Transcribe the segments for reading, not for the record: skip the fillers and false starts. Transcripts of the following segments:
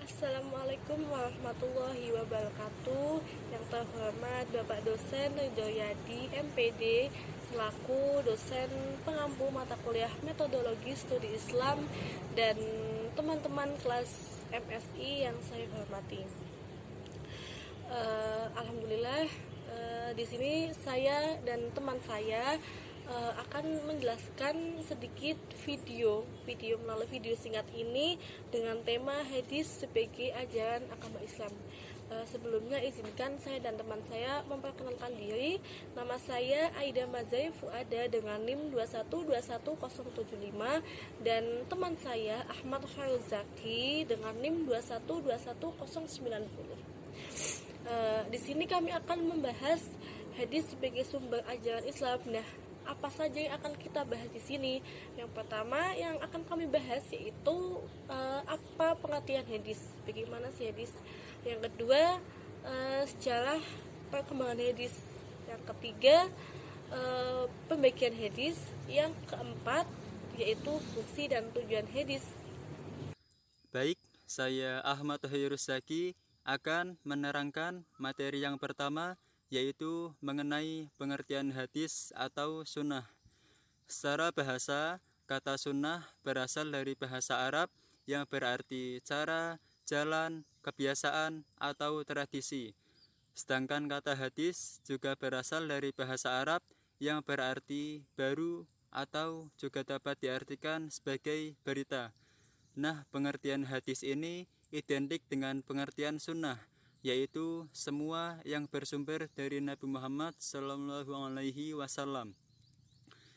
Assalamualaikum warahmatullahi wabarakatuh. Yang terhormat Bapak Dosen Ridhoyadi MPD selaku dosen pengampu mata kuliah Metodologi Studi Islam dan teman-teman kelas MSI yang saya hormati. Alhamdulillah, di sini saya dan teman saya akan menjelaskan sedikit melalui video singkat ini dengan tema hadis sebagai ajaran agama Islam. Sebelumnya izinkan saya dan teman saya memperkenalkan diri. Nama saya Aida Mazai Fuada dengan NIM 2121075 dan teman saya Ahmad Khairul Zaki dengan NIM 2121090. Di sini kami akan membahas hadis sebagai sumber ajaran Islam. Nah, apa saja yang akan kita bahas di sini? Yang pertama yang akan kami bahas yaitu apa pengertian hadis, bagaimana sih hadis. Yang kedua, sejarah perkembangan hadis. Yang ketiga, pembagian hadis. Yang keempat, yaitu fungsi dan tujuan hadis. Baik, saya Ahmad Khairul Zaki akan menerangkan materi yang pertama, yaitu mengenai pengertian hadis atau sunnah. Secara bahasa, kata sunnah berasal dari bahasa Arab yang berarti cara, jalan, kebiasaan, atau tradisi. Sedangkan kata hadis juga berasal dari bahasa Arab yang berarti baru atau juga dapat diartikan sebagai berita. Nah, pengertian hadis ini identik dengan pengertian sunnah, yaitu semua yang bersumber dari Nabi Muhammad SAW.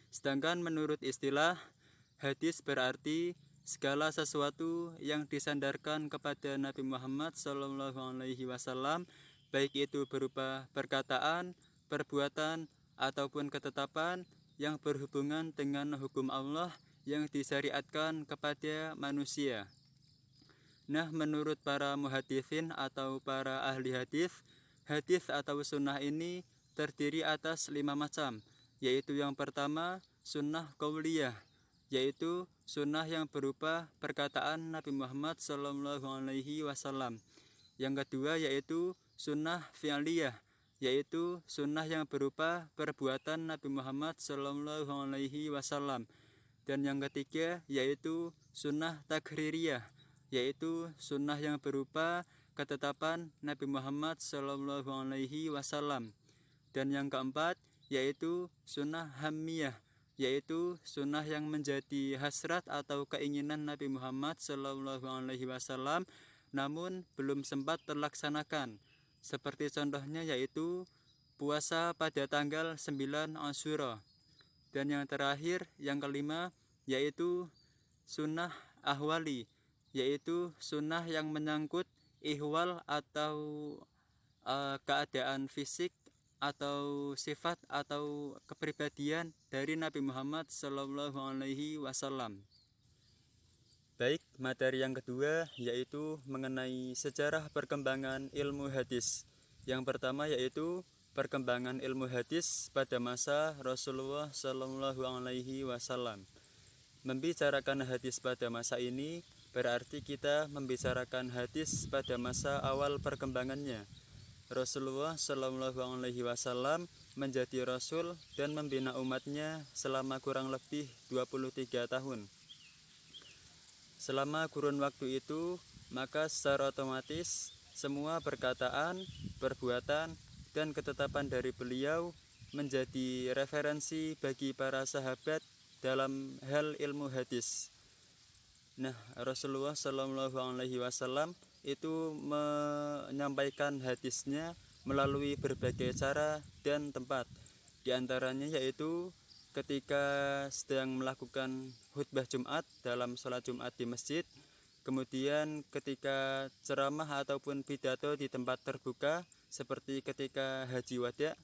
Sedangkan menurut istilah, hadis berarti segala sesuatu yang disandarkan kepada Nabi Muhammad SAW, baik itu berupa perkataan, perbuatan, ataupun ketetapan yang berhubungan dengan hukum Allah yang disyariatkan kepada manusia. Nah, menurut para muhaditsin atau para ahli hadis, hadis atau sunnah ini terdiri atas 5 macam, yaitu yang pertama sunnah qauliyah, yaitu sunnah yang berupa perkataan Nabi Muhammad SAW. Yang kedua yaitu sunnah fi'liyah, yaitu sunnah yang berupa perbuatan Nabi Muhammad SAW. Dan yang ketiga yaitu sunnah takririyah, yaitu sunnah yang berupa ketetapan Nabi Muhammad SAW. Dan yang keempat yaitu sunnah hammiyah, yaitu sunnah yang menjadi hasrat atau keinginan Nabi Muhammad SAW namun belum sempat terlaksanakan. Seperti contohnya yaitu puasa pada tanggal 9 Asyura. Dan yang terakhir, yang kelima, yaitu sunnah ahwali, yaitu sunnah yang menyangkut ihwal atau keadaan fisik atau sifat atau kepribadian dari Nabi Muhammad SAW. Baik, materi yang kedua yaitu mengenai sejarah perkembangan ilmu hadis. Yang pertama yaitu perkembangan ilmu hadis pada masa Rasulullah SAW. Membicarakan hadis pada masa ini berarti kita membicarakan hadis pada masa awal perkembangannya. Rasulullah SAW menjadi Rasul dan membina umatnya selama kurang lebih 23 tahun. Selama kurun waktu itu, maka secara otomatis semua perkataan, perbuatan, dan ketetapan dari beliau menjadi referensi bagi para sahabat dalam hal ilmu hadis. Nah, Rasulullah SAW itu menyampaikan hadisnya melalui berbagai cara dan tempat. Di antaranya yaitu ketika sedang melakukan khutbah Jumat dalam sholat Jumat di masjid, kemudian ketika ceramah ataupun pidato di tempat terbuka seperti ketika haji wada,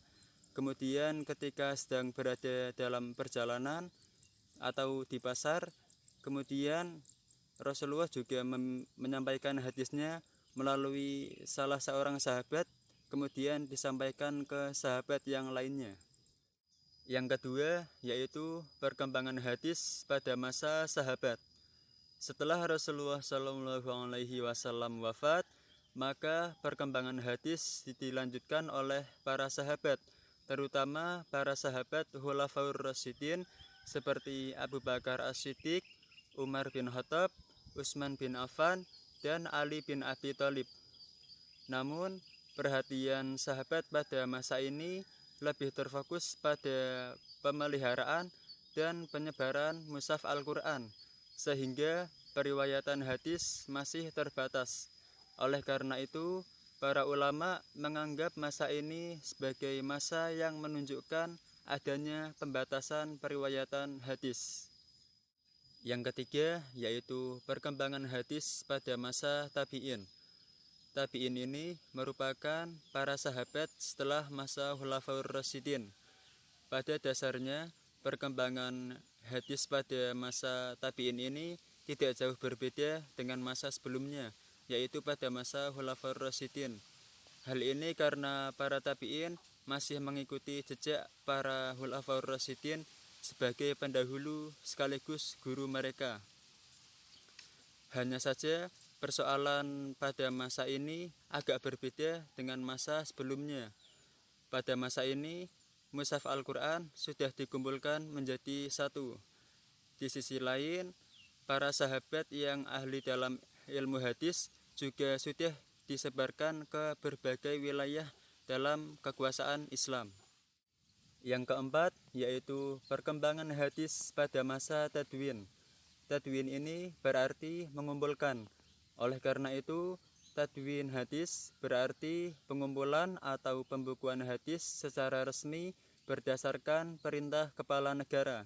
kemudian ketika sedang berada dalam perjalanan atau di pasar, kemudian Rasulullah juga menyampaikan hadisnya melalui salah seorang sahabat, kemudian disampaikan ke sahabat yang lainnya. Yang kedua yaitu perkembangan hadis pada masa sahabat. Setelah Rasulullah Shallallahu Alaihi Wasallam wafat, maka perkembangan hadis dilanjutkan oleh para sahabat, terutama para sahabat Khulafaur Rasyidin seperti Abu Bakar As-Siddiq, Umar bin Khattab, Utsman bin Affan, dan Ali bin Abi Thalib. Namun, perhatian sahabat pada masa ini lebih terfokus pada pemeliharaan dan penyebaran mushaf Al-Quran, sehingga periwayatan hadis masih terbatas. Oleh karena itu, para ulama menganggap masa ini sebagai masa yang menunjukkan adanya pembatasan periwayatan hadis. Yang ketiga yaitu perkembangan hadis pada masa tabi'in. Tabi'in ini merupakan para sahabat setelah masa Khulafaur Rasyidin. Pada dasarnya, perkembangan hadis pada masa tabi'in ini tidak jauh berbeda dengan masa sebelumnya, yaitu pada masa Khulafaur Rasyidin. Hal ini karena para tabi'in masih mengikuti jejak para Khulafaur Rasyidin sebagai pendahulu sekaligus guru mereka. Hanya saja persoalan pada masa ini agak berbeda dengan masa sebelumnya. Pada masa ini, mushaf Al-Quran sudah dikumpulkan menjadi satu. Di sisi lain, para sahabat yang ahli dalam ilmu hadis juga sudah disebarkan ke berbagai wilayah dalam kekuasaan Islam. Yang keempat yaitu perkembangan hadis pada masa tadwin. Tadwin ini berarti mengumpulkan. Oleh karena itu, tadwin hadis berarti pengumpulan atau pembukuan hadis secara resmi berdasarkan perintah kepala negara.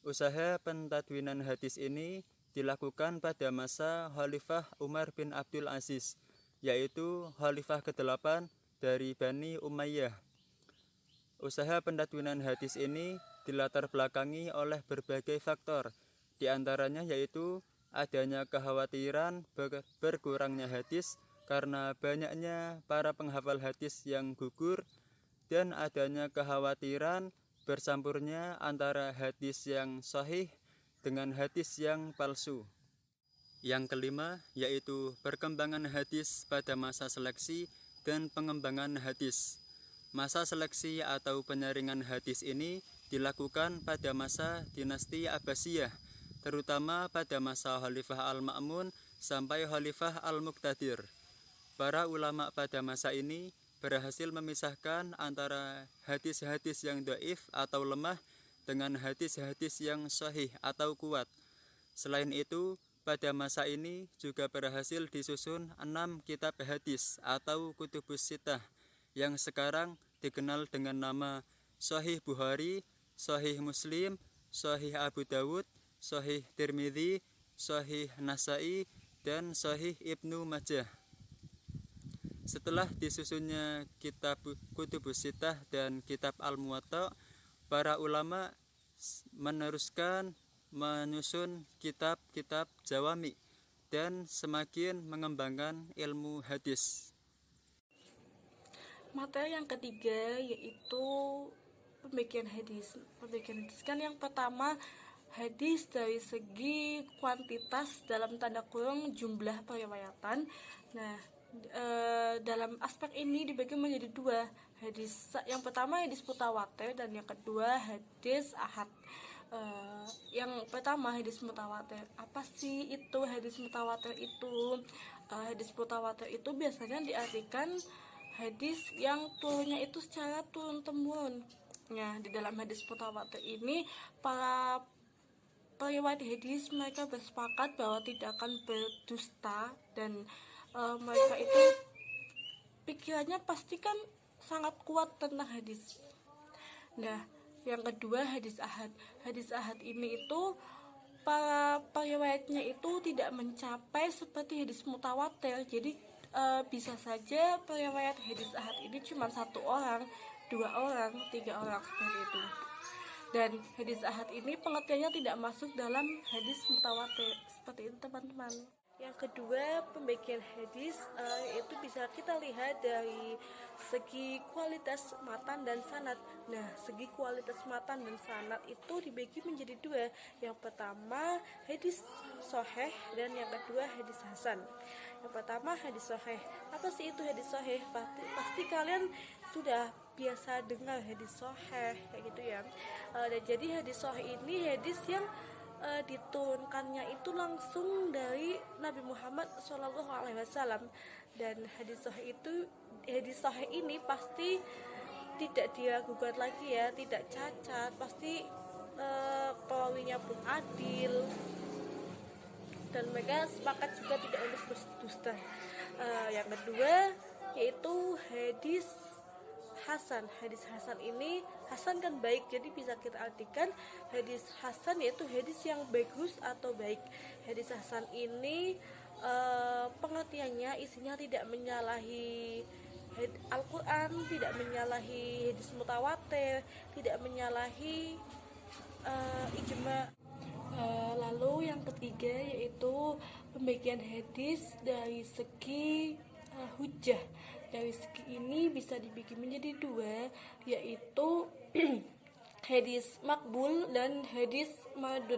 Usaha pentadwinan hadis ini dilakukan pada masa Khalifah Umar bin Abdul Aziz, yaitu Khalifah ke-8 dari Bani Umayyah. Usaha pentadwinan hadis ini dilatar belakangi oleh berbagai faktor, di antaranya yaitu adanya kekhawatiran berkurangnya hadis karena banyaknya para penghafal hadis yang gugur, dan adanya kekhawatiran bercampurnya antara hadis yang sahih dengan hadis yang palsu. Yang kelima yaitu perkembangan hadis pada masa seleksi dan pengembangan hadis. Masa seleksi atau penyaringan hadis ini dilakukan pada masa dinasti Abbasiyah, terutama pada masa Khalifah Al-Ma'mun sampai Khalifah Al-Muqtadir. Para ulama pada masa ini berhasil memisahkan antara hadis-hadis yang dhaif atau lemah dengan hadis-hadis yang sahih atau kuat. Selain itu, pada masa ini juga berhasil disusun 6 kitab hadis atau kutubus sittah yang sekarang dikenal dengan nama Sahih Bukhari, Sahih Muslim, Sahih Abu Dawud, Sahih Tirmidzi, Sahih Nasai, dan Sahih Ibnu Majah. Setelah disusunnya kitab Kutubus Sittah dan kitab Al-Muwatta, para ulama meneruskan menyusun kitab-kitab jawami dan semakin mengembangkan ilmu hadis. Materi yang ketiga yaitu pembagian hadis. Pembagian hadis kan yang pertama hadis dari segi kuantitas dalam tanda kurung jumlah periwayatan. Nah, dalam aspek ini dibagi menjadi dua. Hadis yang pertama hadis mutawatir dan yang kedua hadis ahad. Yang pertama hadis mutawatir. Apa sih itu hadis mutawatir itu? Hadis mutawatir itu biasanya diartikan hadis yang turunnya itu secara turun-temurun. Nah, di dalam hadis mutawatir ini para periwayat hadis mereka bersepakat bahwa tidak akan berdusta, dan mereka itu pikirannya pasti kan sangat kuat tentang hadis. Nah, yang kedua hadis ahad. Hadis ahad ini itu para periwayatnya itu tidak mencapai seperti hadis mutawatir. Jadi bisa saja periwayat hadis ahad ini cuma 1 orang, 2 orang, 3 orang seperti itu. Dan hadis ahad ini pengertiannya tidak masuk dalam hadis mutawatir. Seperti itu teman-teman. Yang kedua, pembagian hadis itu bisa kita lihat dari segi kualitas matan dan sanad. Nah, segi kualitas matan dan sanad itu dibagi menjadi dua. Yang pertama hadis sahih dan yang kedua hadis hasan. Yang pertama hadis sahih. Apa sih itu hadis sahih? Pasti kalian sudah biasa dengar hadis sahih kayak gitu ya. Dan jadi hadis sahih ini hadis yang diturunkannya itu langsung dari Nabi Muhammad SAW, dan hadis sahih ini pasti tidak diragukan lagi ya, tidak cacat, pasti perawinya pun adil dan mereka sepakat juga tidak untuk berdusta. Yang kedua yaitu hadis hasan. Hadis hasan ini, hasan kan baik, jadi bisa kita artikan hadis hasan yaitu hadis yang bagus atau baik. Hadis hasan ini pengertiannya isinya tidak menyalahi Al-Quran, tidak menyalahi hadis mutawatir, tidak menyalahi ijma. Lalu yang ketiga yaitu pembagian hadis dari segi hujjah. Dari segi ini bisa dibagi menjadi dua, yaitu hadis makbul dan hadis mardud.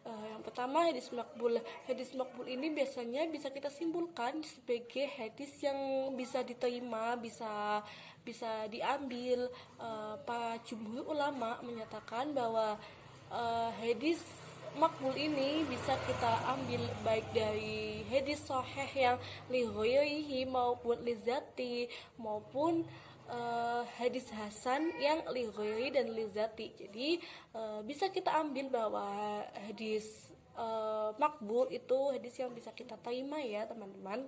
Yang pertama hadis makbul. Hadis makbul ini biasanya bisa kita simpulkan sebagai hadis yang bisa diterima, bisa diambil. Para jumhur ulama menyatakan bahwa hadis makbul ini bisa kita ambil baik dari hadis sahih yang li ghairihi maupun li zati, maupun hadis hasan yang li ghairi dan li zati. Jadi bisa kita ambil bahwa hadis makbul itu hadis yang bisa kita terima ya teman-teman.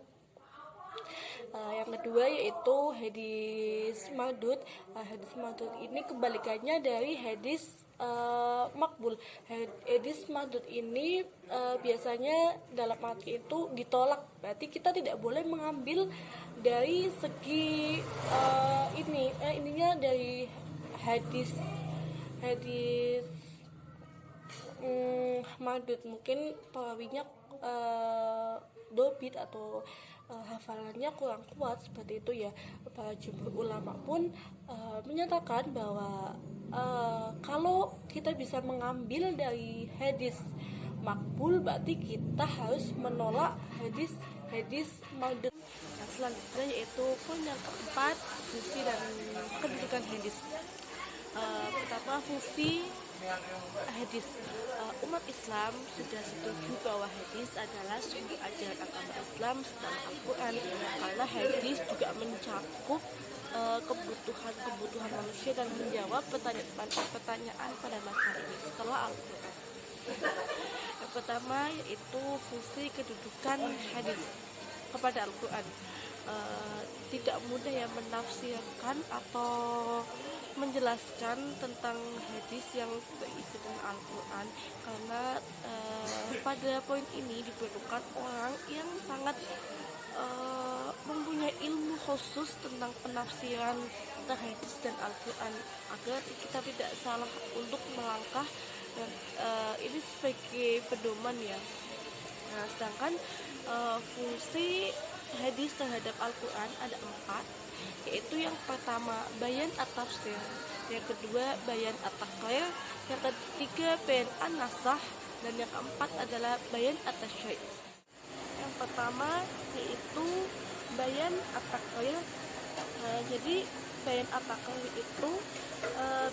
Yang kedua yaitu hadis mardud. Hadis mardud ini kebalikannya dari hadis makbul. Hadis mardud ini biasanya dalam arti itu ditolak. Berarti kita tidak boleh mengambil dari segi ininya dari hadis mardud. Mungkin perawinya dobit atau hafalannya kurang kuat seperti itu ya. Para jumhur ulama pun menyatakan bahwa kalau kita bisa mengambil dari hadis makbul, berarti kita harus menolak hadis mardud. Nah, selanjutnya yaitu poin yang keempat, fungsi dan kedudukan hadis. Pertama, fungsi hadis. Umat Islam sudah setuju bahwa hadis adalah sumber ajaran agama Islam setelah Al-Quran, karena hadis juga mencakup kebutuhan manusia dan menjawab pertanyaan pada masa ini setelah Al-Quran. Yang pertama yaitu fungsi kedudukan hadis kepada Al-Quran. Tidak mudah ya menafsirkan atau menjelaskan tentang hadis yang berisi dengan Al-Quran, karena pada poin ini diperlukan orang yang sangat mempunyai ilmu khusus tentang penafsiran tentang hadis dan Al-Quran agar kita tidak salah untuk melangkah, dan ini sebagai pedoman ya. Nah, sedangkan fungsi hadis terhadap Al-Quran ada 4, yaitu yang pertama bayan at-tafsir, yang kedua bayan at-taqrir, yang ketiga bayan an-nasah, dan yang keempat adalah bayan at-tasyrih. Yang pertama yaitu bayan at-taqrir. Jadi bayan at-taqrir itu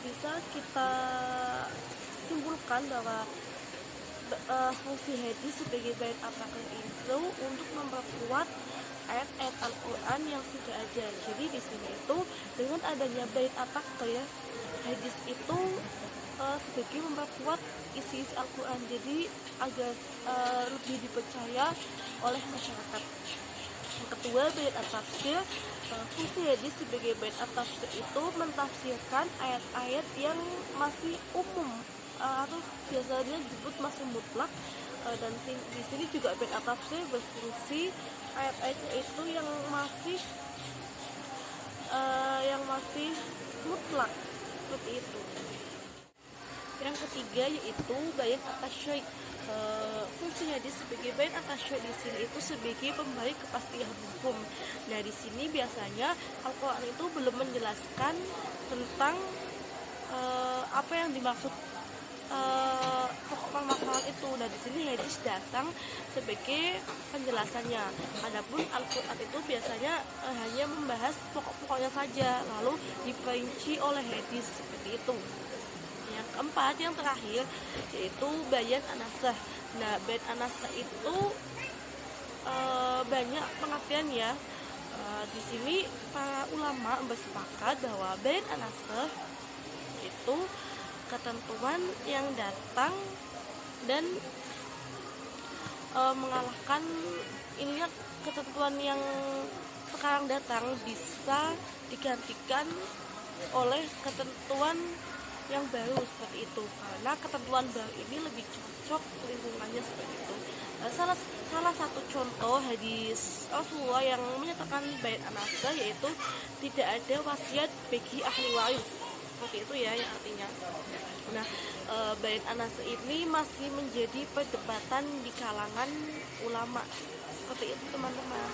bisa kita simpulkan bahwa fungsi hadis sebagai bayan at-taqrir itu untuk memperkuat ayat-ayat Al-Quran yang sudah ada. Jadi di sini itu dengan adanya bait at-taqrir, hadis itu sebagai memperkuat isi-isi Al-Quran, jadi agar lebih dipercaya oleh masyarakat. Yang kedua, bait at-tafsir. Fungsi hadis sebagai bait at-tafsir itu mentafsirkan ayat-ayat yang masih umum atau biasanya disebut masih mutlak, dan di sini juga bait at-tafsir berfungsi ayat-ayatnya itu yang masih mutlak seperti itu. Yang ketiga yaitu bayan atas syai'. Fungsi hadis sebagai bayan atas syai' di sini itu sebagai pemberi kepastian hukum. Nah, di sini biasanya Al-Qur'an itu belum menjelaskan tentang apa yang dimaksud pokok permasalahan itu. Nah, di sini hadis datang sebagai penjelasannya. Adapun Al-Qur'an itu biasanya hanya membahas pokok-pokoknya saja, lalu diperinci oleh hadis seperti itu. Yang keempat, yang terakhir yaitu bayan anasah. Nah, bayan anasah itu banyak pengertian ya. Di sini para ulama bersepakat bahwa bayan anasah itu ketentuan yang datang dan mengalahkan ininya ketentuan yang sekarang datang bisa digantikan oleh ketentuan yang baru seperti itu, karena ketentuan baru ini lebih cocok lingkungannya seperti itu. Salah satu contoh hadis Rasulullah yang menyatakan bayan anasah yaitu tidak ada wasiat bagi ahli waris, seperti itu ya yang artinya. Nah, bayan anasah ini masih menjadi perdebatan di kalangan ulama seperti itu teman-teman.